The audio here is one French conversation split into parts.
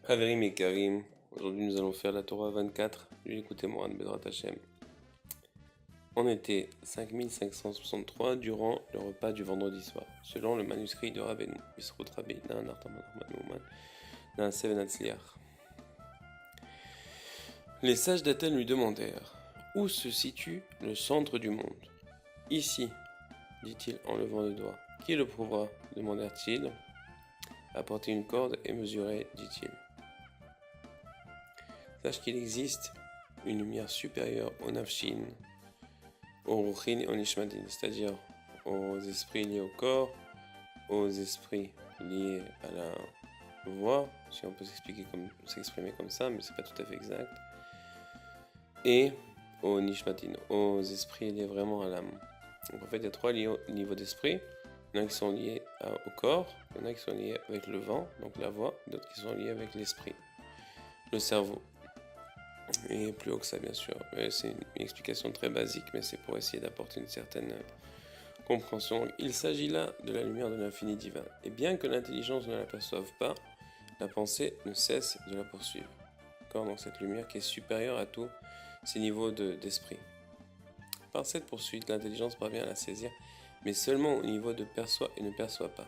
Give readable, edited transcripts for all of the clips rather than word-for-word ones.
Haverim et Karim, aujourd'hui nous allons faire la Torah 24 du Likutei Moharan Bezrat Hashem. On était 5563 durant le repas du vendredi soir, selon le manuscrit de Rabbeinu, Bisrut Rabbi Naan Artaman Ahmad Mouman, Naan Seven Hatzliach. Les sages d'Athènes lui demandèrent: où se situe le centre du monde? Ici, dit-il en levant le doigt. Qui le prouvera? demandèrent-ils. Apportez une corde et mesurez, dit-il. Sache qu'il existe une lumière supérieure au Nafshin, au Ruchin et au Nishmatin, c'est-à-dire aux esprits liés au corps, aux esprits liés à la voix, si on peut s'exprimer comme ça, mais c'est pas tout à fait exact, et au Nishmatin, aux esprits liés vraiment à l'âme. Donc en fait, il y a trois niveaux d'esprit. Il y en a qui sont liés au corps, il y en a qui sont liés avec le vent, donc la voix, d'autres qui sont liés avec l'esprit, le cerveau. Et plus haut que ça, bien sûr. C'est une explication très basique, mais c'est pour essayer d'apporter une certaine compréhension. Il s'agit là de la lumière de l'infini divin. Et bien que l'intelligence ne l'aperçoive pas, la pensée ne cesse de la poursuivre. Donc cette lumière qui est supérieure à tous ces niveaux d'esprit. Par cette poursuite, l'intelligence parvient à la saisir, mais seulement au niveau de perçoit et ne perçoit pas.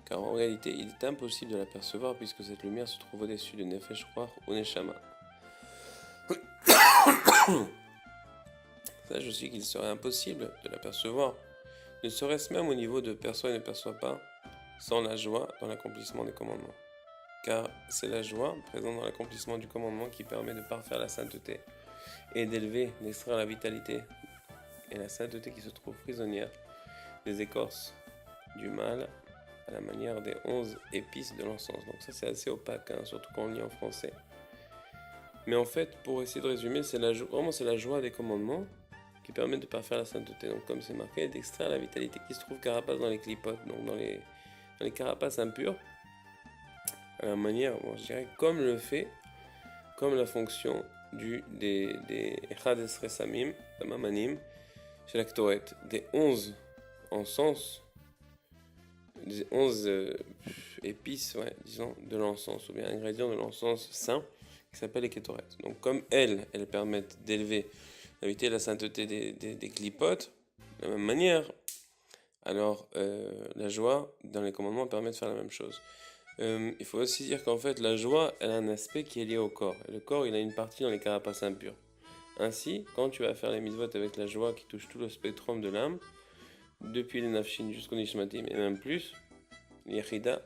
Car en réalité, il est impossible de l'apercevoir puisque cette lumière se trouve au-dessus de Nefesh Ruach ou Neshama. Sache aussi qu'il serait impossible de l'apercevoir, ne serait-ce même au niveau de perçoit et ne perçoit pas, sans la joie dans l'accomplissement des commandements. Car c'est la joie présente dans l'accomplissement du commandement qui permet de parfaire la sainteté et d'élever, d'extraire la vitalité et la sainteté qui se trouve prisonnière des écorces du mal à la manière des 11 épices de l'encens. Donc ça c'est assez opaque, surtout quand on lit en français. Mais en fait, pour essayer de résumer, c'est la joie des commandements qui permet de parfaire la sainteté. Donc comme c'est marqué, d'extraire la vitalité qui se trouve carapace dans les clipotes, donc dans les carapaces impures, à la manière, je dirais, comme la fonction des Echad Esrei Samim, Mamanim, chez la Ktoret, des 11 encens, des 11 épices, disons, de l'encens, ou bien ingrédients de l'encens saint, qui s'appelle les Kétoret. Donc comme elles permettent d'élever la vitalité et la sainteté des clipotes, de la même manière, alors la joie dans les commandements permet de faire la même chose. Il faut aussi dire qu'en fait la joie, elle a un aspect qui est lié au corps. Et le corps, il a une partie dans les carapaces impures. Ainsi, quand tu vas faire les mitzvot avec la joie qui touche tout le spectrum de l'âme, depuis les nafshin jusqu'au nishmatim et même plus, l'yechida,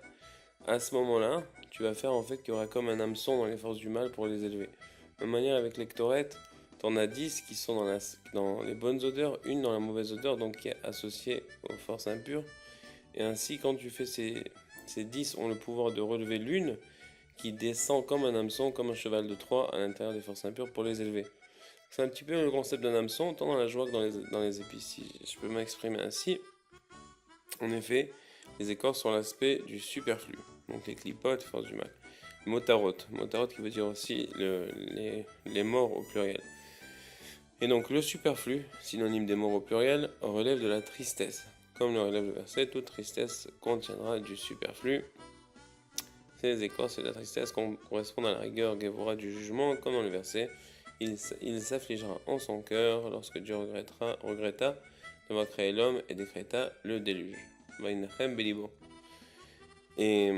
à ce moment-là, tu vas faire en fait qu'il y aura comme un hameçon dans les forces du mal pour les élever. De même manière avec les ktoret, tu en as 10 qui sont dans les bonnes odeurs, une dans la mauvaise odeur, donc qui est associée aux forces impures. Et ainsi, quand tu fais ces 10 ont le pouvoir de relever l'une qui descend comme un hameçon, comme un cheval de Troie à l'intérieur des forces impures pour les élever. C'est un petit peu le concept d'un hameçon, tant dans la joie que dans les épices, si je peux m'exprimer ainsi. En effet, les écorces sont l'aspect du superflu, donc les clipotes, force du mal. Motarot qui veut dire aussi les morts au pluriel. Et donc le superflu, synonyme des morts au pluriel, relève de la tristesse. Comme le relève le verset, toute tristesse contiendra du superflu. Ces écorces et la tristesse correspondent à la rigueur Gevura du jugement, comme dans le verset. Il s'affligera en son cœur lorsque Dieu regretta d'avoir créé l'homme et décréta le déluge. Vainachem Belibo. Et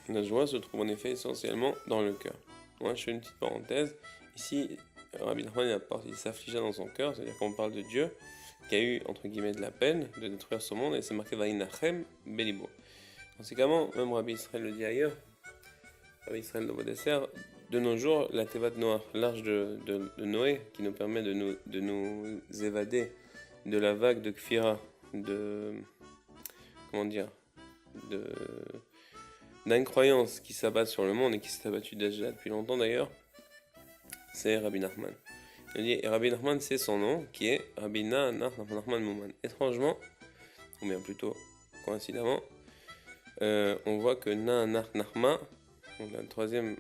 la joie se trouve en effet essentiellement dans le cœur. Moi, je fais une petite parenthèse. Ici, Rabbi Nachman il s'affligea dans son cœur, c'est-à-dire qu'on parle de Dieu qui a eu, entre guillemets, de la peine de détruire ce monde, et c'est marqué Vainachem Belibo. Conséquemment, même Rabbi Israël le dit ailleurs, Rabbi Israël Novodesser, de nos jours, la Tevat Noah, l'arche de Noé, qui nous permet de nous évader de la vague de Kfira, d'incroyance qui s'abat sur le monde et qui s'est abattue déjà depuis longtemps d'ailleurs, c'est Rabbi Nachman. Et Rabbi Nachman, c'est son nom, qui est Rabbi Nachman Mouman. Étrangement, ou bien plutôt coïncidemment, on voit que Nachma, donc le troisième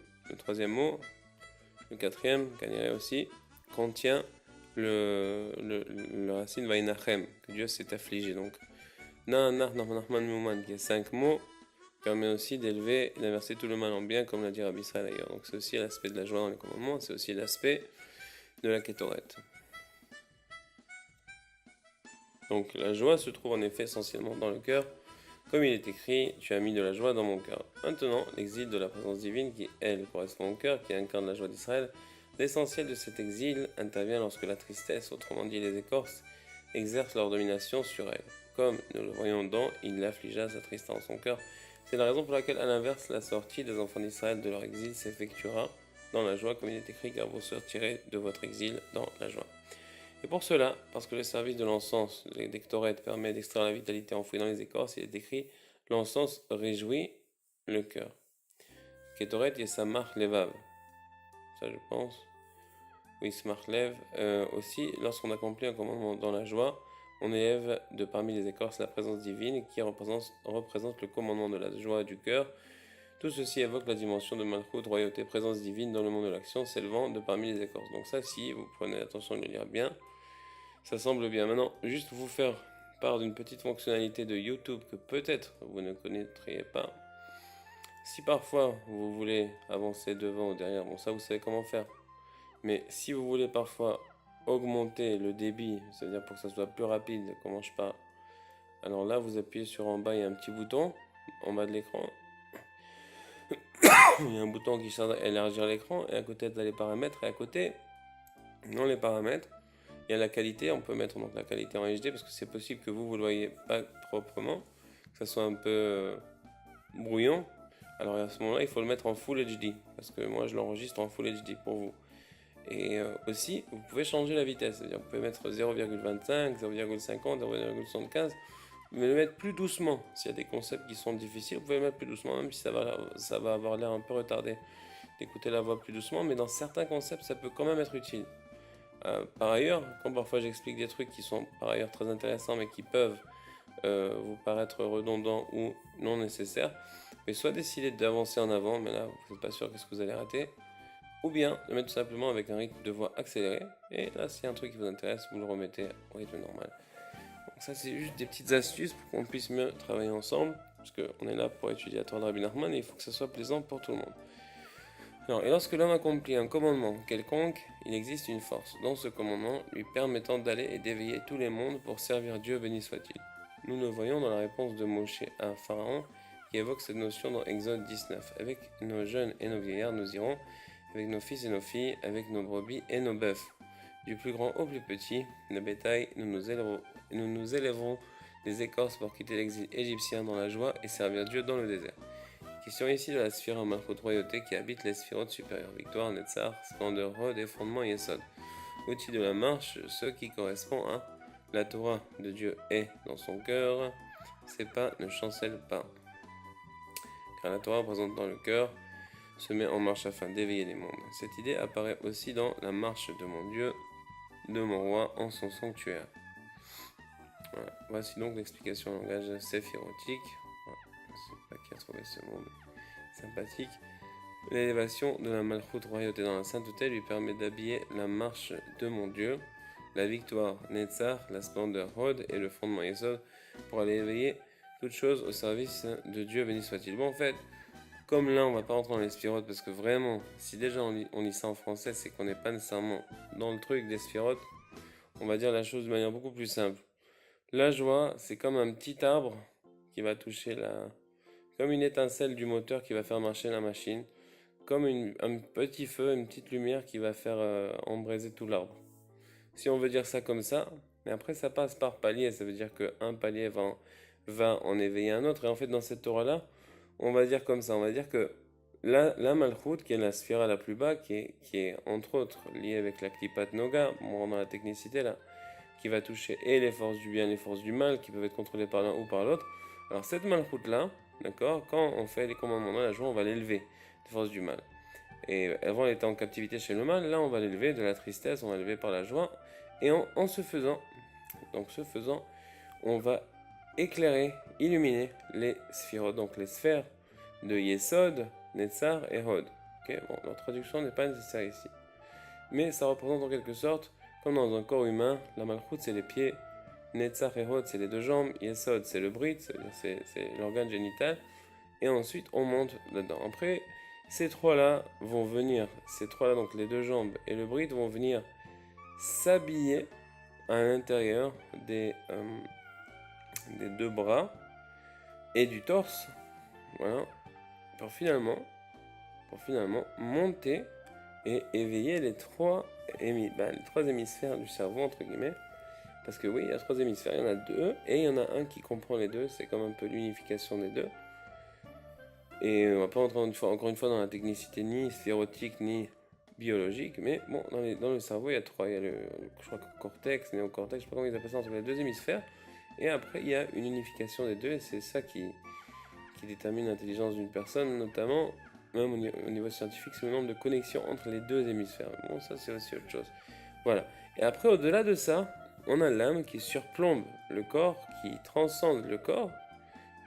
mot, le quatrième, Kaniré aussi, contient le racine Vainachem, que Dieu s'est affligé. Donc Nachman Mouman, qui est 5 mots, permet aussi d'élever et d'inverser tout le mal en bien, comme l'a dit Rabbi Israël d'ailleurs. Donc c'est aussi l'aspect de la joie dans les commandements, c'est aussi l'aspect de la Kétoret. Donc la joie se trouve en effet essentiellement dans le cœur. Comme il est écrit, tu as mis de la joie dans mon cœur. Maintenant, l'exil de la présence divine qui, elle, correspond au cœur, qui incarne la joie d'Israël, l'essentiel de cet exil intervient lorsque la tristesse, autrement dit les écorces, exerce leur domination sur elle. Comme nous le voyons dans « Il l'affligea, s'attrista en son cœur ». C'est la raison pour laquelle, à l'inverse, la sortie des enfants d'Israël de leur exil s'effectuera dans la joie, comme il est écrit, car vous sortirez de votre exil dans la joie. Et pour cela, parce que le service de l'encens, les dectorètes, permet d'extraire la vitalité enfouie dans les écorces, il est écrit « L'encens réjouit le cœur ». Ketoret yesamach levav. Ça, je pense. Oui, smach lev. Aussi, lorsqu'on accomplit un commandement dans la joie, on élève de parmi les écorces la présence divine qui représente le commandement de la joie du cœur. Tout ceci évoque la dimension de Malchut, royauté, présence divine dans le monde de l'action, s'élevant de parmi les écorces. Donc ça, si vous prenez l'attention de le lire bien, ça semble bien. Maintenant, juste vous faire part d'une petite fonctionnalité de YouTube que peut-être vous ne connaîtriez pas. Si parfois vous voulez avancer devant ou derrière, bon ça vous savez comment faire. Mais si vous voulez parfois augmenter le débit, c'est-à-dire pour que ça soit plus rapide, comment je parle, alors là vous appuyez sur en bas, il y a un petit bouton en bas de l'écran. Il y a un bouton qui sert à élargir l'écran et à côté tu as les paramètres et à côté, dans les paramètres, il y a la qualité. On peut mettre donc la qualité en HD parce que c'est possible que vous ne le voyez pas proprement, que ça soit un peu brouillon. Alors à ce moment-là, il faut le mettre en Full HD parce que moi je l'enregistre en Full HD pour vous. Et aussi, vous pouvez changer la vitesse, c'est-à-dire vous pouvez mettre 0,25, 0,50, 0,75. Vous pouvez le mettre plus doucement. S'il y a des concepts qui sont difficiles, vous pouvez le mettre plus doucement, même si ça va avoir l'air un peu retardé d'écouter la voix plus doucement, mais dans certains concepts, ça peut quand même être utile. Par ailleurs, quand parfois j'explique des trucs qui sont par ailleurs très intéressants, mais qui peuvent vous paraître redondants ou non nécessaires, mais soit décider d'avancer en avant, mais là, vous n'êtes pas sûr qu'est-ce que vous allez rater, ou bien de mettre tout simplement avec un rythme de voix accéléré, et là, s'il y a un truc qui vous intéresse, vous le remettez au rythme normal. Donc ça, c'est juste des petites astuces pour qu'on puisse mieux travailler ensemble, parce qu'on est là pour étudier la Torah de Rabbi Nachman, et il faut que ça soit plaisant pour tout le monde. Alors, et lorsque l'homme accomplit un commandement quelconque, il existe une force dans ce commandement lui permettant d'aller et d'éveiller tous les mondes pour servir Dieu, béni soit-il. Nous le voyons dans la réponse de Moshe à Pharaon, qui évoque cette notion dans Exode 19. Avec nos jeunes et nos vieillards, nous irons, avec nos fils et nos filles, avec nos brebis et nos bœufs. Du plus grand au plus petit, le bétail, nous nous élèverons des écorces pour quitter l'exil égyptien dans la joie et servir Dieu dans le désert. Question ici de la sphère Malchut royauté qui habite les sphérotes supérieures, victoire, Netzar, splendeur, Hod et fondement Yesod. Outil de la marche, ce qui correspond à la Torah de Dieu est dans son cœur, ses pas ne chancellent pas. Car la Torah présente dans le cœur se met en marche afin d'éveiller les mondes. Cette idée apparaît aussi dans la marche de mon Dieu, de mon roi en son sanctuaire. Voilà. Voici donc l'explication en langage séphirotique. Je ne sais pas qui a trouvé ce mot, mais sympathique. L'élévation de la Malchut royauté dans la sainteté lui permet d'habiller la marche de mon Dieu, la victoire Netzar, la splendeur Hod et le fondement Yesod pour aller éveiller toutes choses au service de Dieu, béni soit-il. Bon, en fait, comme là on va pas rentrer dans les sphirotes parce que vraiment, si déjà on lit ça en français, c'est qu'on n'est pas nécessairement dans le truc des sphirotes, on va dire la chose de manière beaucoup plus simple. La joie, c'est comme un petit arbre qui va toucher comme une étincelle du moteur qui va faire marcher la machine, comme un petit feu, une petite lumière qui va faire embraser tout l'arbre. Si on veut dire ça comme ça, mais après ça passe par palier, ça veut dire qu'un palier va en éveiller un autre, et en fait dans cette Torah-là, on va dire comme ça, on va dire que la Malchut, qui est la sphère la plus bas, qui est entre autres liée avec la Klipat Noga, bon, dans la technicité là, qui va toucher et les forces du bien et les forces du mal, qui peuvent être contrôlées par l'un ou par l'autre. Alors cette Malchut là, d'accord, quand on fait les commandements dans la joie, on va l'élever, les forces du mal. Et avant elle était en captivité chez le mal, là on va l'élever de la tristesse, on va l'élever par la joie, et en ce faisant, on va éclairer, illuminer les sphirotes, donc les sphères de Yesod, Netzar et Hod. Okay, bon, la traduction n'est pas nécessaire ici. Mais ça représente en quelque sorte, comme dans un corps humain, la Malchut c'est les pieds, Netzar et Hod c'est les deux jambes, Yesod c'est le brit, c'est l'organe génital, et ensuite on monte là-dedans. Après, ces trois-là vont venir, ces trois-là, donc les deux jambes et le brit, vont venir s'habiller à l'intérieur des deux bras et du torse, voilà, pour finalement monter et éveiller les trois hémisphères du cerveau, entre guillemets. Parce que oui, il y a trois hémisphères, il y en a deux, et il y en a un qui comprend les deux, c'est comme un peu l'unification des deux. Et on va pas entrer encore une fois dans la technicité ni sphérotique ni biologique, mais bon, dans le cerveau, il y a trois. Il y a je crois, cortex, néocortex, je sais pas comment ils appellent ça, entre les deux hémisphères. Et après, il y a une unification des deux, et c'est ça qui détermine l'intelligence d'une personne, notamment, même au niveau scientifique, c'est le nombre de connexions entre les deux hémisphères. Bon, ça, c'est aussi autre chose. Voilà. Et après, au-delà de ça, on a l'âme qui surplombe le corps, qui transcende le corps.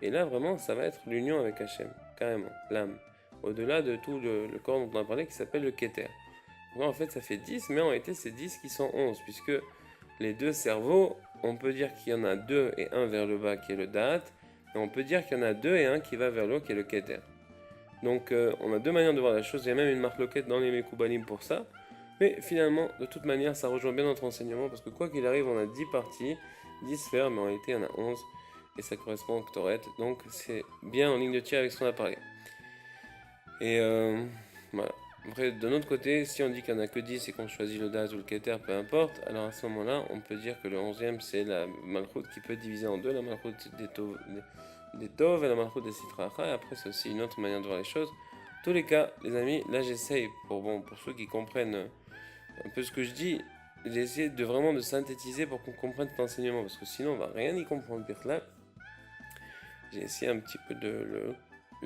Et là, vraiment, ça va être l'union avec Hachem, carrément, l'âme. Au-delà de tout le corps dont on a parlé, qui s'appelle le Keter. Donc, en fait, ça fait 10, mais en réalité, c'est 10 qui sont 11, puisque les deux cerveaux, on peut dire qu'il y en a deux et un vers le bas, qui est le Da'at, et on peut dire qu'il y en a deux et un qui va vers le haut, qui est le Keter. Donc, on a deux manières de voir la chose. Il y a même une marque loquette dans les Mekoubalim pour ça. Mais finalement, de toute manière, ça rejoint bien notre enseignement, parce que quoi qu'il arrive, on a 10 parties, 10 sphères, mais en réalité, il y en a 11, et ça correspond au Ktoret, donc c'est bien en ligne de tir avec ce qu'on a parlé. Et voilà. Après, de notre côté, si on dit qu'il n'y en a que 10 et qu'on choisit le Daz ou le Keter, peu importe, alors à ce moment-là, on peut dire que le 11e, c'est la Malchut qui peut diviser en deux, la Malchut des Tov et la Malchut des Sitracha, et après, c'est aussi une autre manière de voir les choses. En tous les cas, les amis, là j'essaye, pour ceux qui comprennent un peu ce que je dis, j'ai essayé de vraiment de synthétiser pour qu'on comprenne cet enseignement, parce que sinon on va rien y comprendre. Là, j'ai essayé un petit peu de le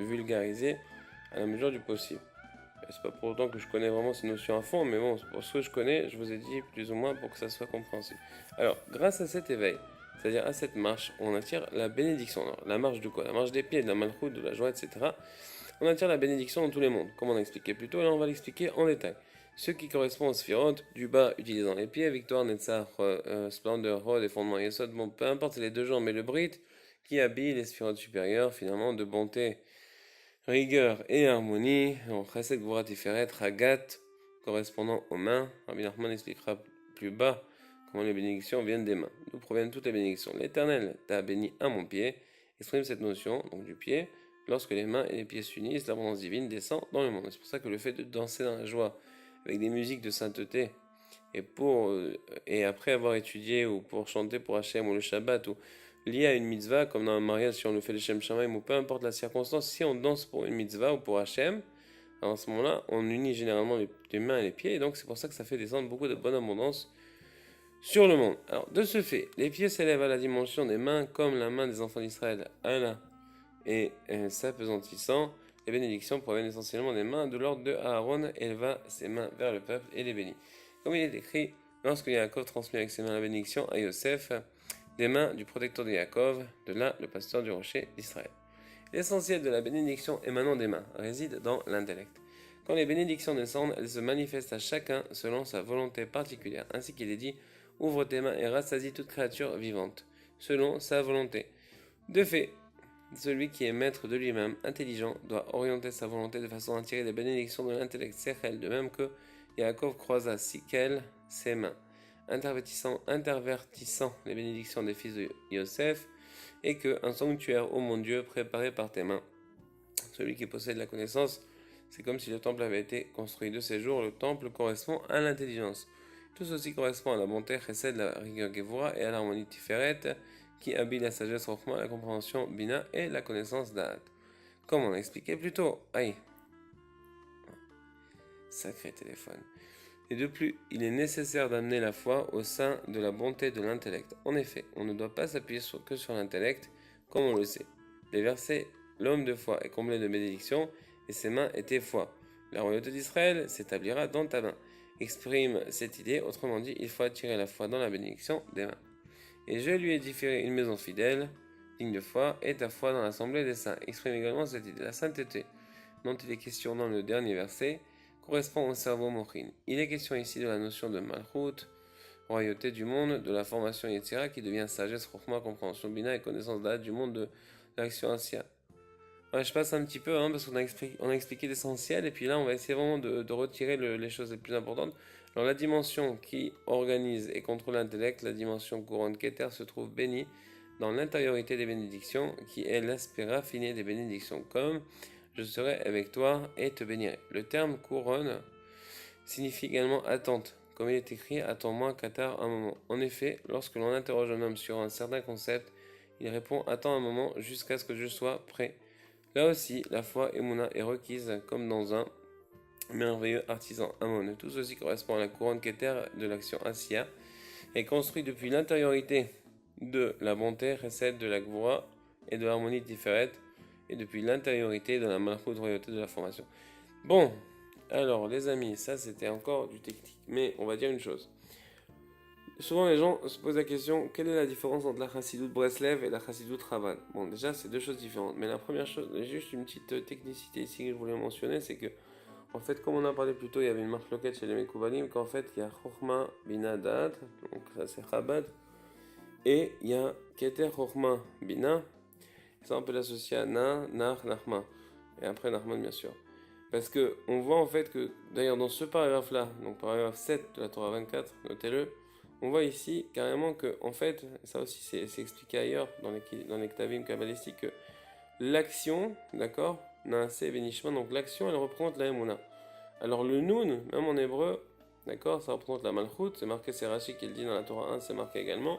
vulgariser à la mesure du possible. C'est pas pour autant que je connais vraiment ces notions à fond, mais bon, pour ce que je connais, je vous ai dit plus ou moins pour que ça soit compréhensible. Alors, grâce à cet éveil, c'est-à-dire à cette marche, on attire la bénédiction. Alors, la marche de quoi? La marche des pieds, de la malchoute, de la joie, etc. On attire la bénédiction dans tous les mondes, comme on a expliqué plus tôt, et là on va l'expliquer en détail. Ce qui correspond aux sphirotes, du bas utilisant les pieds, victoire, netzach, splendeur, rod et fondement yesod, bon, peu importe les deux jambes, mais le brit, qui habille les sphirotes supérieures, finalement, de bonté, rigueur et harmonie, en chesed, gvura, tiferet, ragat, correspondant aux mains. Rabbi Nachman expliquera plus bas comment les bénédictions viennent des mains. D'où proviennent toutes les bénédictions. L'Éternel t'a béni à mon pied, exprime cette notion, donc du pied. Lorsque les mains et les pieds s'unissent, l'abondance divine descend dans le monde. C'est pour ça que le fait de danser dans la joie, avec des musiques de sainteté, et après avoir étudié ou pour chanter pour Hachem ou le Shabbat ou lié à une mitzvah, comme dans un mariage si on le fait le Shem Shamaim ou peu importe la circonstance, si on danse pour une mitzvah ou pour Hachem, à ce moment-là, on unit généralement les mains et les pieds, et donc c'est pour ça que ça fait descendre beaucoup de bonne abondance sur le monde. Alors, de ce fait, les pieds s'élèvent à la dimension des mains, comme la main des enfants d'Israël, Allah, et s'apesantissant, les bénédictions proviennent essentiellement des mains de l'ordre de Aaron, éleva ses mains vers le peuple et les bénit. Comme il est écrit, lorsque Yaakov transmet avec ses mains la bénédiction à Yosef, des mains du protecteur de Yaakov, de là le pasteur du rocher d'Israël. L'essentiel de la bénédiction émanant des mains réside dans l'intellect. Quand les bénédictions descendent, elles se manifestent à chacun selon sa volonté particulière. Ainsi qu'il est dit, ouvre tes mains et rassasie toute créature vivante, selon sa volonté. De fait, celui qui est maître de lui-même, intelligent, doit orienter sa volonté de façon à tirer les bénédictions de l'intellect Sechel, de même que Yaakov croisa Sikel, ses mains, intervertissant les bénédictions des fils de Yosef, et que un sanctuaire, ô mon Dieu, préparé par tes mains. Celui qui possède la connaissance, c'est comme si le temple avait été construit de ces jours. Le temple correspond à l'intelligence. Tout ceci correspond à la bonté, chesed, la rigueur gevura, et à l'harmonie tiferet, qui habille la sagesse rochma, la compréhension bina et la connaissance d'Ahat. Comme on a expliqué plus tôt. Aïe. Sacré téléphone. Et de plus, il est nécessaire d'amener la foi au sein de la bonté de l'intellect. En effet, on ne doit pas s'appuyer que sur l'intellect, comme on le sait. Les versets, l'homme de foi est comblé de bénédictions, et ses mains étaient foi. La royauté d'Israël s'établira dans ta main. Exprime cette idée, autrement dit, il faut attirer la foi dans la bénédiction des mains. Et je lui ai différé une maison fidèle, digne de foi, et ta foi dans l'assemblée des saints. Exprime également cette idée. La sainteté, dont il est question dans le dernier verset, correspond au cerveau mochin. Il est question ici de la notion de malchut, royauté du monde, de la formation Yetzira qui devient sagesse, chokhma, compréhension bina et connaissance d'Ad du monde de l'action ancia. Ouais, je passe un petit peu, hein, parce on a expliqué l'essentiel, et puis là, on va essayer vraiment de retirer les choses les plus importantes. Alors, la dimension qui organise et contrôle l'intellect, la dimension couronne Keter, se trouve bénie dans l'intériorité des bénédictions, qui est l'aspect raffiné des bénédictions, comme je serai avec toi et te bénirai. Le terme couronne signifie également attente, comme il est écrit attends-moi, Qatar, un moment. En effet, lorsque l'on interroge un homme sur un certain concept, il répond attends un moment jusqu'à ce que je sois prêt. Là aussi, la foi Emouna est requise comme dans un merveilleux artisan Amon. Tout ceci correspond à la couronne Keter de l'action Asiya et construit depuis l'intériorité de la bonté, recette de la Gvura et de l'harmonie Tiferet et depuis l'intériorité de la Malchut royauté de la formation. Bon, alors les amis, ça c'était encore du technique, mais on va dire une chose. Souvent les gens se posent la question, quelle est la différence entre la Chassidoute Breslev et la Chassidoute Chabad? Bon, déjà c'est deux choses différentes, mais la première chose, juste une petite technicité ici que je voulais mentionner, c'est que, en fait, comme on a parlé plus tôt, il y avait une marque loquette chez les Mekoubalim, qu'en fait il y a Chokhmah Bina Da'at, donc ça c'est Chabad, et il y a Keter Chokhmah Bina, ça on peut l'associer à Na, Nar, Nachma, et après Nachman bien sûr. Parce que on voit en fait que, d'ailleurs dans ce paragraphe-là, donc paragraphe 7 de la Torah 24, notez-le, on voit ici carrément que, en fait, ça aussi c'est expliqué ailleurs dans les Ktavim kabbalistiques, que l'action, d'accord, Naaseh Benishma, donc l'action elle représente la Emouna. Alors le Nun, même en hébreu, d'accord, ça représente la Malchut, c'est marqué, c'est Rashi qui le dit dans la Torah 1, c'est marqué également,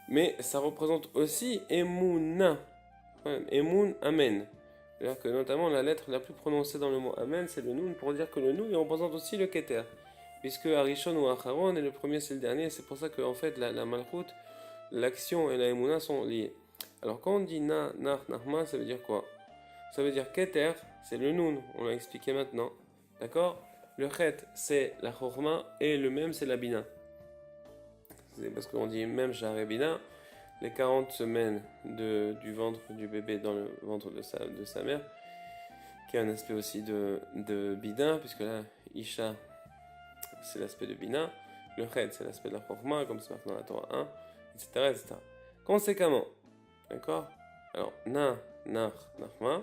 mais ça représente aussi Emouna, Emun, Amen. C'est-à-dire que notamment la lettre la plus prononcée dans le mot Amen, c'est le Nun, pour dire que le Nun il représente aussi le Keter. Puisque Arishon ou Acharon, et le premier c'est le dernier, c'est pour ça que en fait la Malchut, l'action et la Emouna sont liées. Alors quand on dit Na, Nar, Nachma, ça veut dire quoi? Ça veut dire Keter, c'est le Nun, on l'a expliqué maintenant. D'accord? Le Chet, c'est la Chorma, et le Mem, c'est la Bina. C'est parce qu'on dit même Share Bina, les 40 semaines du ventre du bébé dans le ventre de sa mère, qui a un aspect aussi de Bina, puisque là, Isha, c'est l'aspect de Bina, le Ched, c'est l'aspect de la Chorma, comme c'est marqué dans la Torah 1, etc., etc. Conséquemment, d'accord? Alors, Na, Nar, Nachma,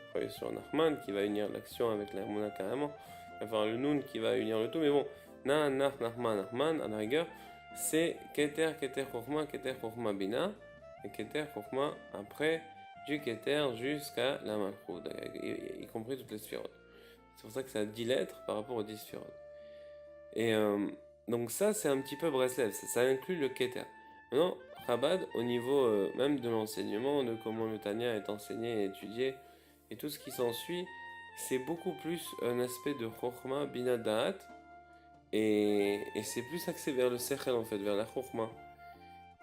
travailler sur Nachman, qui va unir l'action avec la Mouna carrément, enfin le Nun qui va unir le tout, mais bon, Na, Nar, Nachman, Nachman, à la rigueur, c'est Keter, Keter, Chorma, Keter, Chorma, Bina, et Keter, Chorma, après, du Keter jusqu'à la Malchut, y compris toutes les sphérotes. C'est pour ça que ça a 10 lettres par rapport aux 10 sphérotes. Et donc ça, c'est un petit peu Breslev, ça inclut le Keter. Maintenant, Chabad, au niveau même de l'enseignement, de comment le Tanya est enseigné et étudié, et tout ce qui s'ensuit, c'est beaucoup plus un aspect de Chokhmah Bina Da'at, et c'est plus axé vers le Sechel en fait, vers la Chokhmah.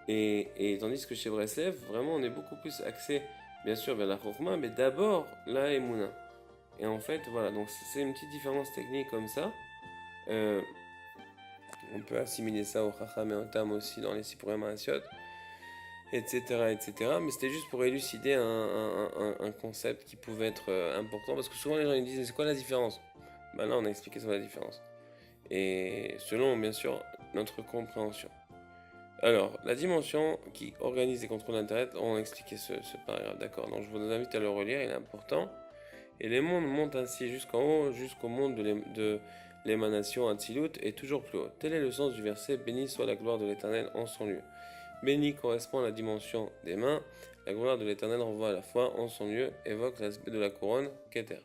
Et tandis que chez Breslev, vraiment, on est beaucoup plus axé, bien sûr, vers la Chokhmah, mais d'abord la Emouna. Et en fait, voilà, donc c'est une petite différence technique comme ça. On peut assimiler ça au Chacham et au Tam aussi dans les Sipurim Asiot, etc., etc. Mais c'était juste pour élucider un concept qui pouvait être important, parce que souvent les gens ils disent c'est quoi la différence? Ben là on a expliqué sur la différence. Et selon bien sûr notre compréhension. Alors, la dimension qui organise et contrôle l'Internet, on a expliqué ce paragraphe, d'accord. Donc je vous invite à le relire, il est important. Et les mondes montent ainsi jusqu'en haut, jusqu'au monde de l'émanation Atzilut et toujours plus haut. Tel est le sens du verset, béni soit la gloire de l'Éternel en son lieu. Béni correspond à la dimension des mains, la gloire de l'Éternel renvoie à la foi en son lieu, évoque l'aspect de la couronne, Keter.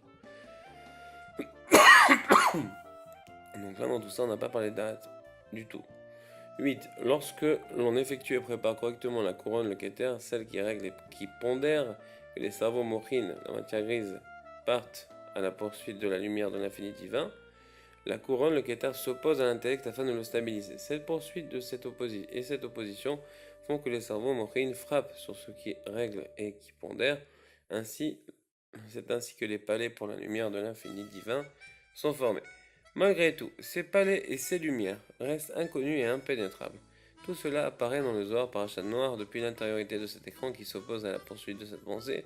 Donc là dans tout ça on n'a pas parlé de date du tout. 8. Lorsque l'on effectue et prépare correctement la couronne, le Keter, celle qui règle et qui pondère que les cerveaux mochines, la matière grise, partent à la poursuite de la lumière de l'infini divin, la couronne, le Keter, s'oppose à l'intellect afin de le stabiliser. Cette poursuite de cette opposition font que les cerveaux mochines frappent sur ce qui règle et qui pondère. C'est ainsi que les palais pour la lumière de l'infini divin sont formés. Malgré tout, ces palais et ces lumières restent inconnus et impénétrables. Tout cela apparaît dans le Zohar Parashat Noir depuis l'intériorité de cet écran qui s'oppose à la poursuite de cette pensée.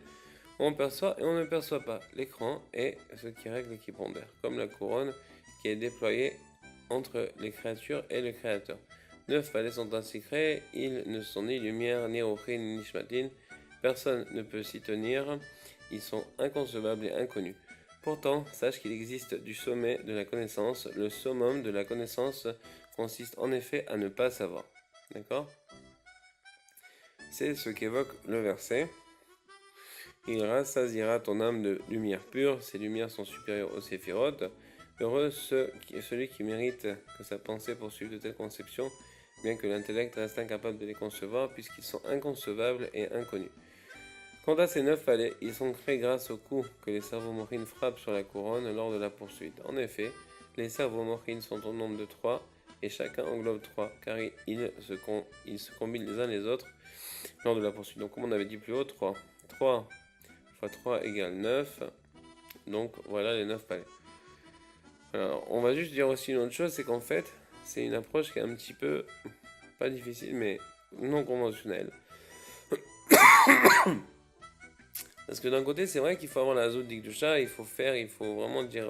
On perçoit et on ne perçoit pas. L'écran est ce qui règle et qui pondère, comme la couronne qui est déployée entre les créatures et le Créateur. 9 palais sont ainsi créés, ils ne sont ni lumière, ni rochine, ni nishmatin. Personne ne peut s'y tenir, Ils sont inconcevables et inconnus. Pourtant, sache qu'il existe du sommet de la connaissance. Le summum de la connaissance consiste en effet à ne pas savoir. D'accord? C'est ce qu'évoque le verset. Il rassasiera ton âme de lumière pure, ces lumières sont supérieures aux séphirotes. Heureux celui qui mérite que sa pensée poursuive de telles conceptions, bien que l'intellect reste incapable de les concevoir, puisqu'ils sont inconcevables et inconnus. Quant à ces 9 palais, ils sont créés grâce au coup que les cerveaux mochines frappent sur la couronne lors de la poursuite. En effet, les cerveaux mochines sont au nombre de 3, et chacun englobe 3, car ils se combinent les uns les autres lors de la poursuite. Donc comme on avait dit plus haut, 3. 3 fois 3 égale 9. Donc voilà les 9 palais. Alors, on va juste dire aussi une autre chose, c'est qu'en fait, c'est une approche qui est un petit peu, pas difficile, mais non conventionnelle. Parce que d'un côté, c'est vrai qu'il faut avoir la Zout d'Ikdusha, il faut vraiment dire,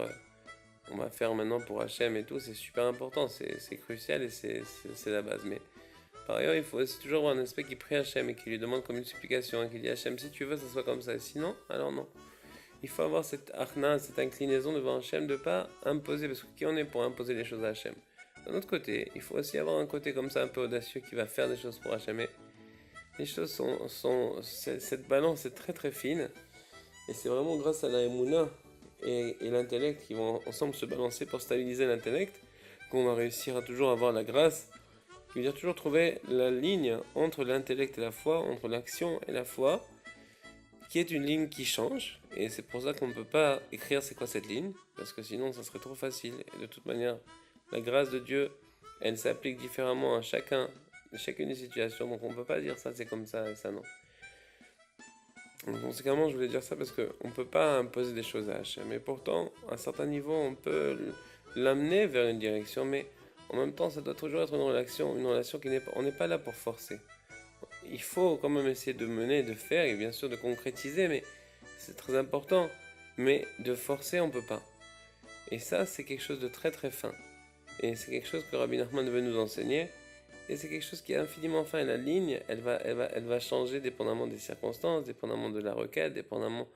on va faire maintenant pour Hachem et tout, c'est super important, c'est crucial et c'est la base. Mais par ailleurs, il faut aussi toujours avoir un aspect qui prie Hachem et qui lui demande comme une supplication, hein, qui dit Hachem, si tu veux, ça soit comme ça, sinon, alors non. Il faut avoir cette arna, cette inclinaison devant Hachem de ne pas imposer, parce que qui on est pour imposer les choses à Hachem? D'un autre côté, il faut aussi avoir un côté comme ça un peu audacieux qui va faire des choses pour Hachem. Et les choses cette balance est très très fine, et c'est vraiment grâce à la Emouna et l'intellect qui vont ensemble se balancer pour stabiliser l'intellect qu'on va réussir à toujours avoir la grâce, qui veut dire toujours trouver la ligne entre l'intellect et la foi, entre l'action et la foi, qui est une ligne qui change, et c'est pour ça qu'on ne peut pas écrire c'est quoi cette ligne, parce que sinon ça serait trop facile, et de toute manière, la grâce de Dieu, elle s'applique différemment à chacune des situations, donc on ne peut pas dire ça c'est comme ça et ça non. Donc conséquemment, je voulais dire ça parce qu'on ne peut pas imposer des choses à Hachem, mais pourtant, à un certain niveau, on peut l'amener vers une direction, mais en même temps, ça doit toujours être une relation qui n'est pas, on n'est pas là pour forcer. Il faut quand même essayer de mener, de faire et bien sûr de concrétiser, mais c'est très important. Mais de forcer, on ne peut pas. Et ça, c'est quelque chose de très très fin. Et c'est quelque chose que Rabbi Nachman veut nous enseigner. Et c'est quelque chose qui est infiniment fin. Et la ligne, elle va changer dépendamment des circonstances, dépendamment de la requête, dépendamment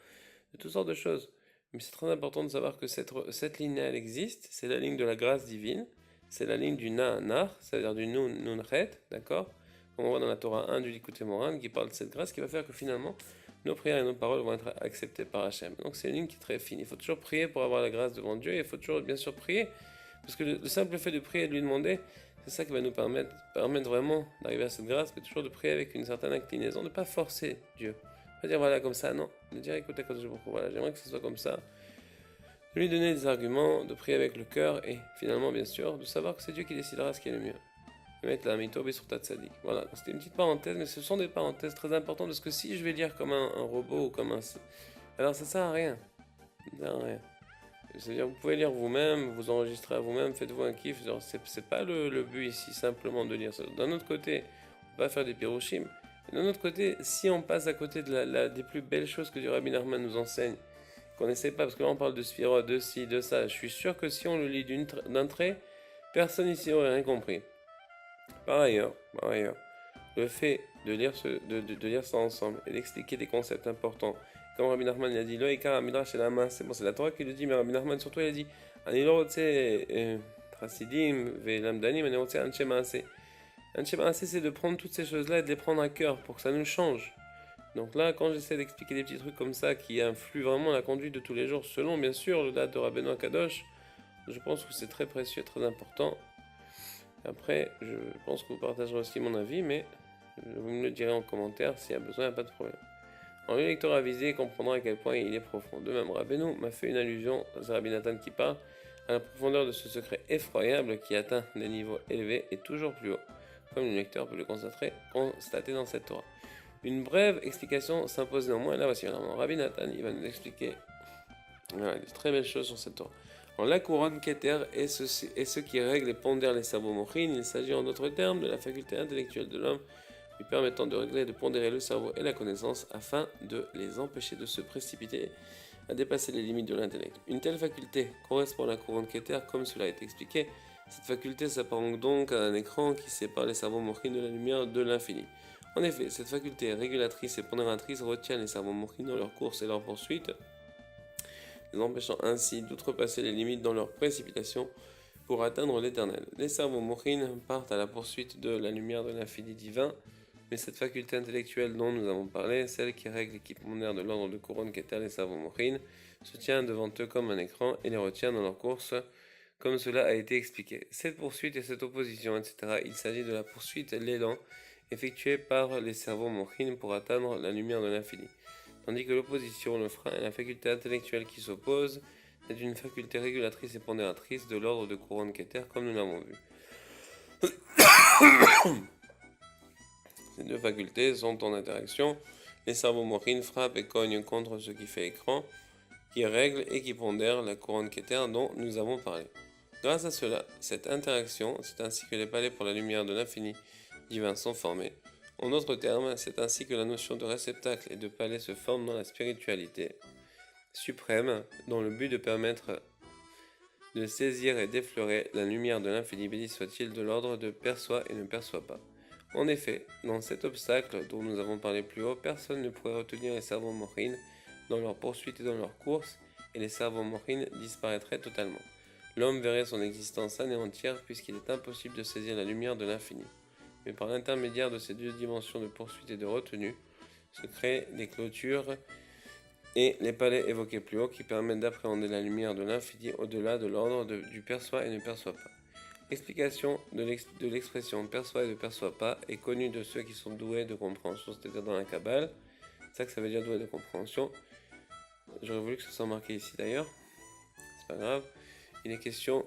de toutes sortes de choses. Mais c'est très important de savoir que cette ligne-là, elle existe. C'est la ligne de la grâce divine. C'est la ligne du na-nar, c'est-à-dire du nun-ret, d'accord? Comme on voit dans la Torah 1 du Likutei Moharan, qui parle de cette grâce qui va faire que finalement, nos prières et nos paroles vont être acceptées par Hachem. Donc c'est une ligne qui est très fine. Il faut toujours prier pour avoir la grâce devant Dieu, et il faut toujours bien sûr prier, parce que le simple fait de prier et de lui demander, c'est ça qui va nous permettre vraiment d'arriver à cette grâce, mais toujours de prier avec une certaine inclinaison, de ne pas forcer Dieu. Pas dire voilà comme ça, non. De dire écoutez, voilà, j'aimerais que ce soit comme ça. De lui donner des arguments, de prier avec le cœur, et finalement bien sûr, de savoir que c'est Dieu qui décidera ce qui est le mieux. Mettre la mitobe sur ta tzadik. Voilà, c'était une petite parenthèse, mais ce sont des parenthèses très importantes parce que si je vais lire comme un robot ou comme un. Alors ça sert à rien. Ça sert à rien. C'est-à-dire, vous pouvez lire vous-même, vous enregistrez à vous-même, faites-vous un kiff. C'est pas le but ici simplement de lire ça. D'un autre côté, on va faire des piroshim. D'un autre côté, si on passe à côté des plus belles choses que du Rabbi Nachman nous enseigne, qu'on n'essaie pas, parce que là on parle de Sphira, de ci, de ça, je suis sûr que si on le lit d'un trait, personne ici n'aurait rien compris. Par ailleurs, le fait de lire ça ensemble et d'expliquer des concepts importants, comme Rabbi Nachman il a dit, Loïka, Midrash et Lama, c'est bon, c'est la Torah qui le dit, mais Rabbi Nachman surtout il a dit, Ani lo rotse Trasidim, Velamdanim, Ani rotse Anche Maaseh. Anche Maaseh, c'est de prendre toutes ces choses-là et de les prendre à cœur pour que ça nous change. Donc là, quand j'essaie d'expliquer des petits trucs comme ça qui influent vraiment la conduite de tous les jours, selon bien sûr le date de Rabbeinu Kadosh, je pense que c'est très précieux, très important. Après, je pense que vous partagerez aussi mon avis, mais vous me le direz en commentaire s'il y a besoin, il n'y a pas de problème. En le lecteur avisé comprendra à quel point il est profond. De même, Rabbeinu m'a fait une allusion, c'est Rabbi Nathan qui parle, à la profondeur de ce secret effroyable qui atteint des niveaux élevés et toujours plus hauts, comme le lecteur peut le constater dans cette Torah. Une brève explication s'impose néanmoins, là voici vraiment Rabbi Nathan, il va nous expliquer des très belles choses sur cette Torah. Alors, la couronne Keter est ce qui règle et pondère les cerveaux mochines. Il s'agit en d'autres termes de la faculté intellectuelle de l'homme lui permettant de régler et de pondérer le cerveau et la connaissance afin de les empêcher de se précipiter à dépasser les limites de l'intellect. Une telle faculté correspond à la couronne Keter comme cela a été expliqué. Cette faculté s'apparente donc à un écran qui sépare les cerveaux mochines de la lumière de l'infini. En effet, cette faculté régulatrice et pondératrice retient les cerveaux mochines dans leur course et leur poursuite, les empêchant ainsi d'outrepasser les limites dans leur précipitation pour atteindre l'éternel. Les cerveaux mochines partent à la poursuite de la lumière de l'infini divin, mais cette faculté intellectuelle dont nous avons parlé, celle qui règle l'équipe mondaire de l'ordre de couronne qu'étaient les cerveaux mochines, se tient devant eux comme un écran et les retient dans leur course, comme cela a été expliqué. Cette poursuite et cette opposition, etc., il s'agit de la poursuite, l'élan, effectué par les cerveaux mochines pour atteindre la lumière de l'infini. Tandis que l'opposition, le frein et la faculté intellectuelle qui s'opposent, c'est une faculté régulatrice et pondératrice de l'ordre de couronne qu'éther, comme nous l'avons vu. Ces deux facultés sont en interaction. Les cerveaux mochines frappent et cognent contre ce qui fait écran, qui règle et qui pondère la couronne qu'éther dont nous avons parlé. Grâce à cela, cette interaction, c'est ainsi que les palais pour la lumière de l'infini divin sont formés. En d'autres termes, c'est ainsi que la notion de réceptacle et de palais se forme dans la spiritualité suprême, dans le but de permettre de saisir et d'effleurer la lumière de l'infini, béni soit-il, de l'ordre de perçoit et ne perçoit pas. En effet, dans cet obstacle dont nous avons parlé plus haut, personne ne pourrait retenir les cerveaux mochines dans leur poursuite et dans leur course, et les cerveaux mochines disparaîtraient totalement. L'homme verrait son existence anéantir puisqu'il est impossible de saisir la lumière de l'infini. Mais par l'intermédiaire de ces deux dimensions de poursuite et de retenue, se créent les clôtures et les palais évoqués plus haut qui permettent d'appréhender la lumière de l'infini au-delà de l'ordre du perçoit et ne perçoit pas. L'explication de l'expression perçoit et ne perçoit pas est connue de ceux qui sont doués de compréhension, c'est-à-dire dans la Kabbale. C'est ça que ça veut dire doué de compréhension. J'aurais voulu que ça soit marqué ici d'ailleurs. C'est pas grave. Il est question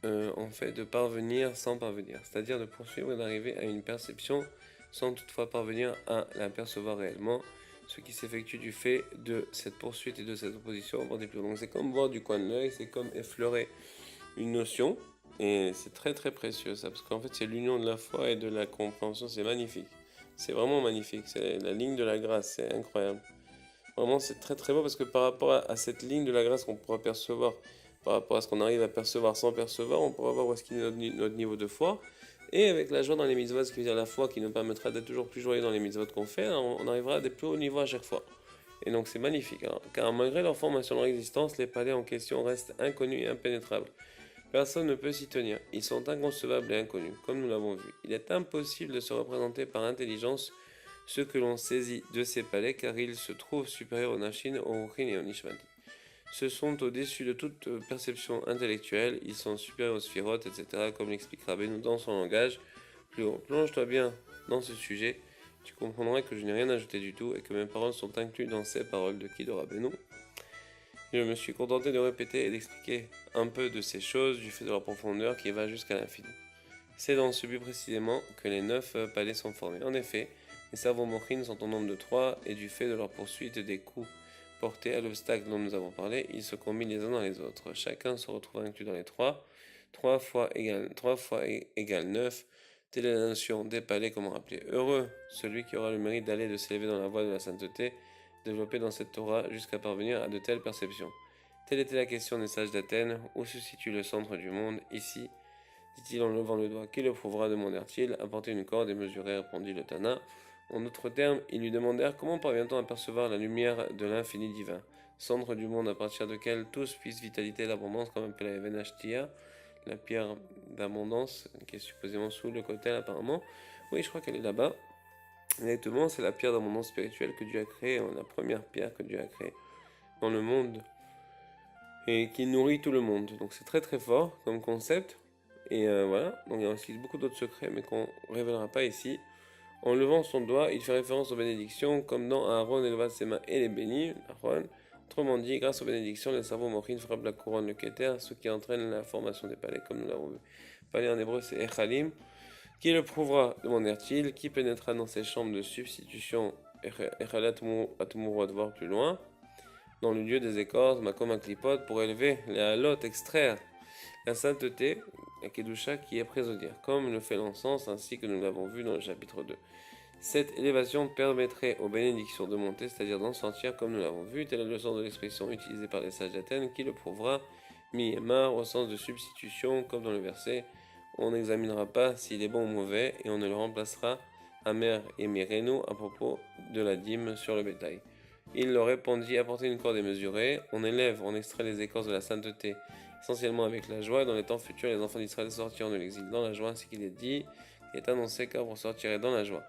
en fait de parvenir sans parvenir, c'est-à-dire de poursuivre et d'arriver à une perception sans toutefois parvenir à la percevoir réellement, ce qui s'effectue du fait de cette poursuite et de cette opposition. Donc c'est comme voir du coin de l'œil, c'est comme effleurer une notion, et c'est très très précieux ça, parce qu'en fait c'est l'union de la foi et de la compréhension, c'est magnifique, c'est vraiment magnifique, c'est la ligne de la grâce, c'est incroyable. Vraiment c'est très très beau parce que par rapport à cette ligne de la grâce qu'on pourra percevoir, par rapport à ce qu'on arrive à percevoir sans percevoir, on pourra voir où est-ce qu'il est notre niveau de foi. Et avec la joie dans les mitzvot, ce qui veut dire la foi qui nous permettra d'être toujours plus joyeux dans les mitzvot qu'on fait, on arrivera à des plus hauts niveaux à chaque fois. Et donc c'est magnifique, hein, car malgré leur formation, leur existence, les palais en question restent inconnus et impénétrables. Personne ne peut s'y tenir, ils sont inconcevables et inconnus, comme nous l'avons vu. Il est impossible de se représenter par intelligence ce que l'on saisit de ces palais, car ils se trouvent supérieurs au Nashin, au Ruchin et au Nishmati. Ce sont au-dessus de toute perception intellectuelle, ils sont supérieurs aux sphirotes, etc., comme l'explique Rabbeinu dans son langage. Plus haut, plonge-toi bien dans ce sujet, tu comprendras que je n'ai rien ajouté du tout et que mes paroles sont incluses dans ces paroles de qui de Rabbeinu. Je me suis contenté de répéter et d'expliquer un peu de ces choses du fait de leur profondeur qui va jusqu'à l'infini. C'est dans ce but précisément que les 9 palais sont formés. En effet, les cerveaux mochines sont au nombre de 3 et du fait de leur poursuite des coups portés à l'obstacle dont nous avons parlé, ils se combinent les uns dans les autres. Chacun se retrouve inclus dans les 3. 3 fois égale 9. Telle est la notion des palais, comment rappeler. Heureux celui qui aura le mérite d'aller et de s'élever dans la voie de la sainteté, développée dans cette Torah jusqu'à parvenir à de telles perceptions. Telle était la question des sages d'Athènes. Où se situe le centre du monde? Ici, dit-il en levant le doigt. Qui le prouvera, demandèrent-ils. Apportez une corde et mesurez, répondit le Tana. En d'autres termes, ils lui demandèrent comment parvient-on à percevoir la lumière de l'infini divin, centre du monde à partir duquel tous puissent vitalité et l'abondance, comme appelle la Venashtia, la pierre d'abondance, qui est supposément sous le cotel apparemment. Oui, je crois qu'elle est là-bas. Exactement, c'est la pierre d'abondance spirituelle que Dieu a créée, la première pierre que Dieu a créée dans le monde et qui nourrit tout le monde. Donc c'est très très fort comme concept. Et voilà, donc il y a aussi beaucoup d'autres secrets, mais qu'on ne révélera pas ici. En levant son doigt, il fait référence aux bénédictions, comme dans Aaron éleva ses mains et les bénit, Aaron. Autrement dit, grâce aux bénédictions, les cerveaux mochines frappent la couronne, le keter, ce qui entraîne la formation des palais, comme nous l'avons vu. Palais en hébreu, c'est Echalim. Qui le prouvera, demandèrent-ils, qui pénétrera dans ces chambres de substitution, Echalat Atumurot, voir plus loin, dans le lieu des écorces, Makom Aklipot, pour élever les halot, extraire la sainteté, la Kedusha qui est prisonnière, comme le fait l'encens, ainsi que nous l'avons vu dans le chapitre 2. Cette élévation permettrait aux bénédictions de monter, c'est-à-dire d'en sortir, comme nous l'avons vu, telle est le sens de l'expression utilisée par les sages d'Athènes, qui le prouvera, mi-emar, au sens de substitution, comme dans le verset, on n'examinera pas s'il est bon ou mauvais, et on ne le remplacera Amer et Mirenu à propos de la dîme sur le bétail. Il leur répondit, apportez une corde et mesurez, on élève, on extrait les écorces de la sainteté, essentiellement avec la joie, et dans les temps futurs, les enfants d'Israël sortiront de l'exil dans la joie, ainsi qu'il est dit, il est annoncé car vous sortirez dans la joie.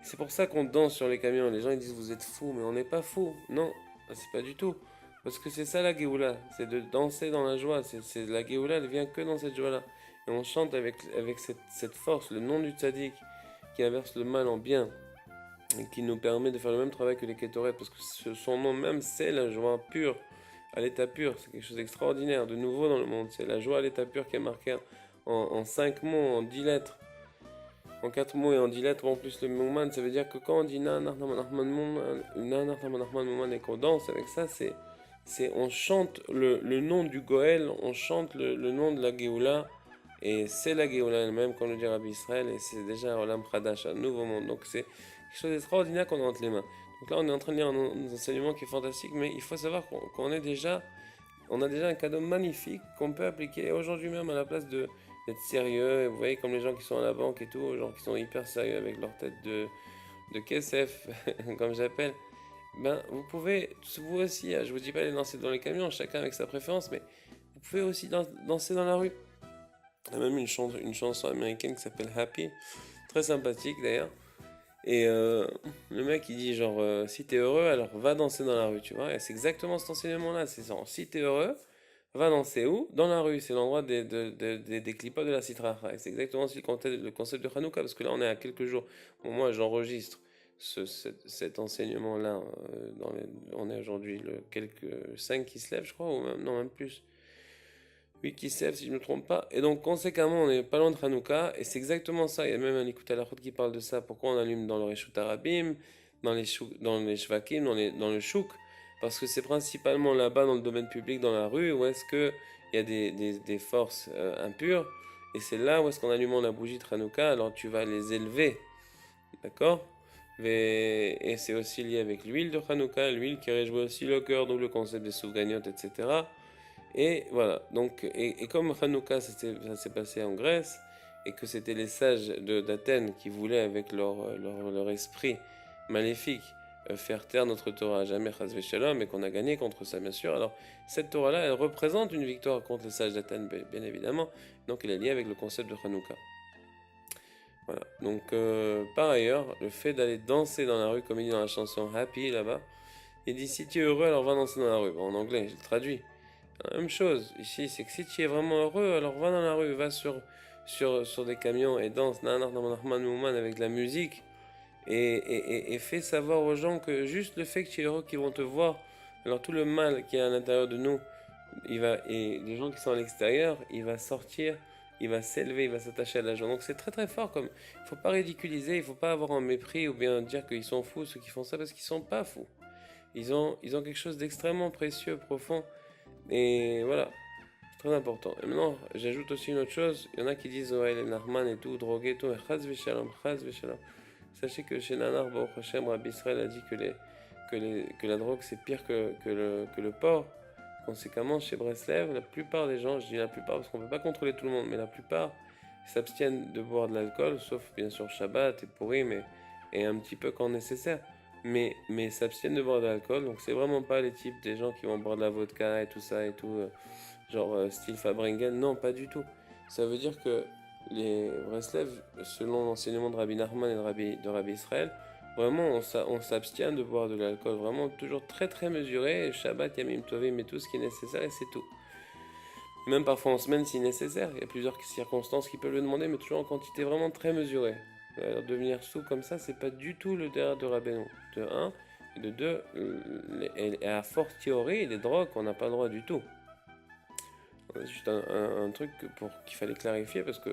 C'est pour ça qu'on danse sur les camions, les gens ils disent vous êtes fous, mais on n'est pas fous, non, c'est pas du tout. Parce que c'est ça la Géoula, c'est de danser dans la joie, la Géoula elle vient que dans cette joie-là. Et on chante avec cette force, le nom du tzaddik, qui inverse le mal en bien, et qui nous permet de faire le même travail que les Kétoret, parce que son nom même, c'est la joie pure, à l'état pur. C'est quelque chose d'extraordinaire, de nouveau dans le monde. C'est la joie à l'état pur qui est marquée en 5 mots, en 10 lettres. En 4 mots et en 10 lettres, en plus le Mouman, ça veut dire que quand on dit et qu'on danse avec ça, on chante le nom du Goël, on chante le nom de la Géoula, et c'est la Géoula elle-même, comme le dit Rabbi Israël, et c'est déjà un Olam Khadash, un nouveau monde. Donc c'est quelque chose d'extraordinaire qu'on a entre les mains. Donc là, on est en train de lire un enseignement qui est fantastique, mais il faut savoir qu'on est déjà, on a déjà un cadeau magnifique qu'on peut appliquer aujourd'hui même à la place d'être sérieux. Et vous voyez, comme les gens qui sont à la banque et tout, les gens qui sont hyper sérieux avec leur tête de KSF, comme j'appelle. Ben, vous pouvez, vous aussi, je vous dis pas aller danser dans les camions, chacun avec sa préférence, mais vous pouvez aussi danser dans la rue. Il y a même une chanson américaine qui s'appelle Happy, très sympathique d'ailleurs. Et le mec il dit genre si t'es heureux alors va danser dans la rue, tu vois. Et c'est exactement cet enseignement là, c'est genre si t'es heureux, va danser où? Dans la rue, c'est l'endroit des clipas de la Sitra. Et c'est exactement aussi le concept de Hanouka, parce que là on est à quelques jours. Bon, moi j'enregistre cet enseignement là, on est aujourd'hui le quelques 5 qui se lèvent je crois, ou même, non même plus. 8 qui sèvent si je ne me trompe pas. Et donc conséquemment on est pas loin de Hanouka, et c'est exactement ça. Il y a même un écoute à la route qui parle de ça. Pourquoi on allume dans le Reshut Arabim, dans les Shvakim, dans le Chouk? Parce que c'est principalement là-bas dans le domaine public, dans la rue, où est-ce qu'il y a des forces impures. Et c'est là où est-ce qu'en allumant la bougie de Hanouka, alors tu vas les élever. D'accord? Et c'est aussi lié avec l'huile de Hanouka, l'huile qui réjouit aussi le cœur, donc le concept des souvenirs, etc. Et voilà, donc, et comme Hanouka, ça s'est passé en Grèce, et que c'était les sages d'Athènes qui voulaient, avec leur esprit maléfique, faire taire notre Torah à jamais, Chas v'Shalom, et qu'on a gagné contre ça, bien sûr. Alors, cette Torah-là, elle représente une victoire contre les sages d'Athènes, bien évidemment, donc elle est liée avec le concept de Hanouka. Voilà, donc par ailleurs, le fait d'aller danser dans la rue, comme il dit dans la chanson Happy là-bas, il dit si tu es heureux, alors va danser dans la rue. Bon, en anglais, je le traduis. La même chose ici, c'est que si tu es vraiment heureux, alors va dans la rue, va sur des camions et danse avec de la musique, et fais savoir aux gens que juste le fait que tu es heureux, qu'ils vont te voir, alors tout le mal qui est à l'intérieur de nous, et les gens qui sont à l'extérieur, il va sortir, il va s'élever, il va s'attacher à la joie. Donc c'est très très fort, comme il faut pas ridiculiser, il faut pas avoir un mépris ou bien dire qu'ils sont fous ceux qui font ça, parce qu'ils sont pas fous. Ils ont quelque chose d'extrêmement précieux, profond. Et voilà, c'est très important. Et maintenant, j'ajoute aussi une autre chose. Il y en a qui disent ouais, les Narman et tout, drogué et tout, et chaz v'shalom, chaz v'shalom. Sachez que chez Nanar, Baruch Hashem, Rabbi Israël a dit que la drogue c'est pire que le porc. Conséquemment, chez Breslev, la plupart des gens, je dis la plupart parce qu'on ne peut pas contrôler tout le monde, mais la plupart s'abstiennent de boire de l'alcool, sauf bien sûr Shabbat et Purim et un petit peu quand nécessaire. Mais s'abstiennent de boire de l'alcool, donc c'est vraiment pas les types des gens qui vont boire de la vodka et tout ça et tout, genre style Fabringen, non, pas du tout. Ça veut dire que les Breslev, selon l'enseignement de Rabbi Nachman et de Rabbi Israël, vraiment on s'abstient de boire de l'alcool, vraiment toujours très très mesuré, Shabbat, Yamim Tovim et tout ce qui est nécessaire, et c'est tout. Même parfois en semaine si nécessaire, il y a plusieurs circonstances qui peuvent le demander, mais toujours en quantité vraiment très mesurée. Alors, devenir sous comme ça, c'est pas du tout le derrière de Rabbeinu. De 1, et de 2, et à fortiori, les drogues, on n'a pas le droit du tout. C'est juste un truc qu'il fallait clarifier, parce que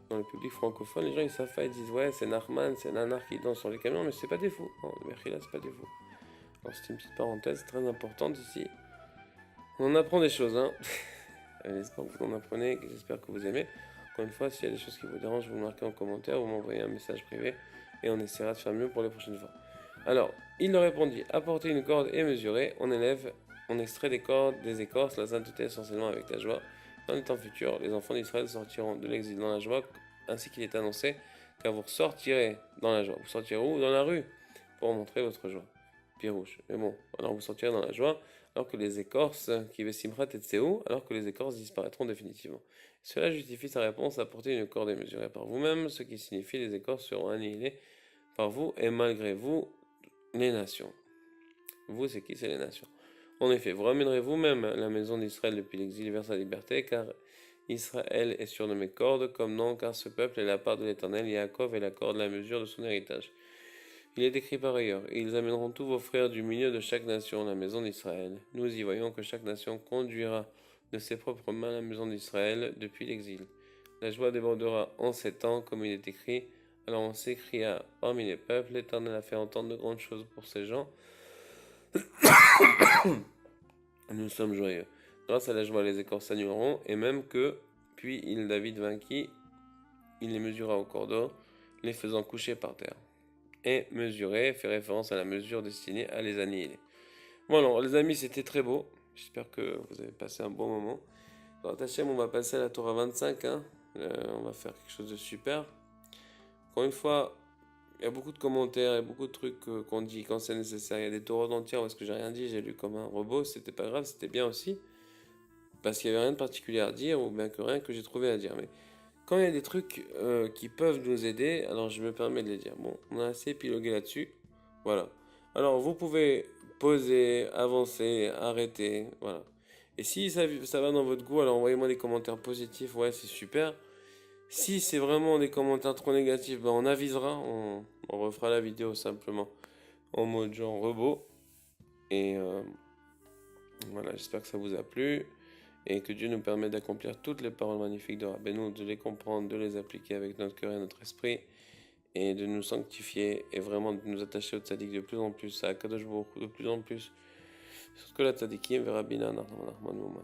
dans le public francophone, les gens ils savent pas, ils disent ouais, c'est Nachman, c'est Nanar qui danse sur les camions, mais c'est pas des fous. Non, le Mechila, c'est pas des fous. Alors, c'était une petite parenthèse très importante ici. On apprend des choses, hein. J'espère que vous en apprenez, j'espère que vous aimez. Encore une fois, s'il y a des choses qui vous dérangent, vous me marquez en commentaire ou m'envoyez un message privé et on essaiera de faire mieux pour les prochaines fois. Alors, il leur répondit, apportez une corde et mesurez, on élève, on extrait des cordes, des écorces, la sainteté essentiellement avec la joie. Dans les temps futurs, les enfants d'Israël sortiront de l'exil dans la joie, ainsi qu'il est annoncé, car vous sortirez dans la joie. Vous sortirez où? Dans la rue, pour montrer votre joie. Pirouche. Mais bon, alors vous sortirez dans la joie, alors que les écorces, qui vesimrat et tseu, alors que les écorces disparaîtront définitivement. Cela justifie sa réponse à porter une corde et mesurer par vous-même, ce qui signifie les écorces seront annihilées par vous et malgré vous, les nations. Vous, c'est qui? C'est les nations. En effet, vous ramènerez vous-même la maison d'Israël depuis l'exil vers sa liberté, car Israël est surnommé corde, comme nom, car ce peuple est la part de l'Éternel, Yaakov est la corde, la mesure de son héritage. Il est écrit par ailleurs, et ils amèneront tous vos frères du milieu de chaque nation, la maison d'Israël. Nous y voyons que chaque nation conduira de ses propres mains la maison d'Israël depuis l'exil. La joie débordera en 7 ans, comme il est écrit. Alors on s'écria parmi les peuples, l'Éternel a fait entendre de grandes choses pour ces gens. Nous sommes joyeux. Grâce à la joie, les écorces s'annuleront, et même que, puis David vainquit, il les mesura au cordeau, les faisant coucher par terre. Et mesurer fait référence à la mesure destinée à les annihiler. Bon alors, les amis, c'était très beau. J'espère que vous avez passé un bon moment. Alors, Hachem, on va passer à la Torah 25. On va faire quelque chose de super. Encore une fois, il y a beaucoup de commentaires et beaucoup de trucs qu'on dit quand c'est nécessaire. Il y a des Torahs entières parce que j'ai rien dit, j'ai lu comme un robot. C'était pas grave, c'était bien aussi. Parce qu'il n'y avait rien de particulier à dire, ou bien que rien que j'ai trouvé à dire. Mais quand il y a des trucs qui peuvent nous aider, alors je me permets de les dire. Bon, on a assez épilogué là-dessus. Voilà. Alors, vous pouvez poser, avancer, arrêter. Voilà. Et si ça va dans votre goût, alors envoyez-moi des commentaires positifs. Ouais, c'est super. Si c'est vraiment des commentaires trop négatifs, ben on avisera. On refera la vidéo simplement en mode genre robot. Et voilà, j'espère que ça vous a plu. Et que Dieu nous permette d'accomplir toutes les paroles magnifiques de Rabbeinu, de les comprendre, de les appliquer avec notre cœur et notre esprit, et de nous sanctifier, et vraiment de nous attacher au tzaddik de plus en plus, à Kadosh Baruch Hu de plus en plus, surtout que la tzaddikim, Rabbinan, Arman, Arman,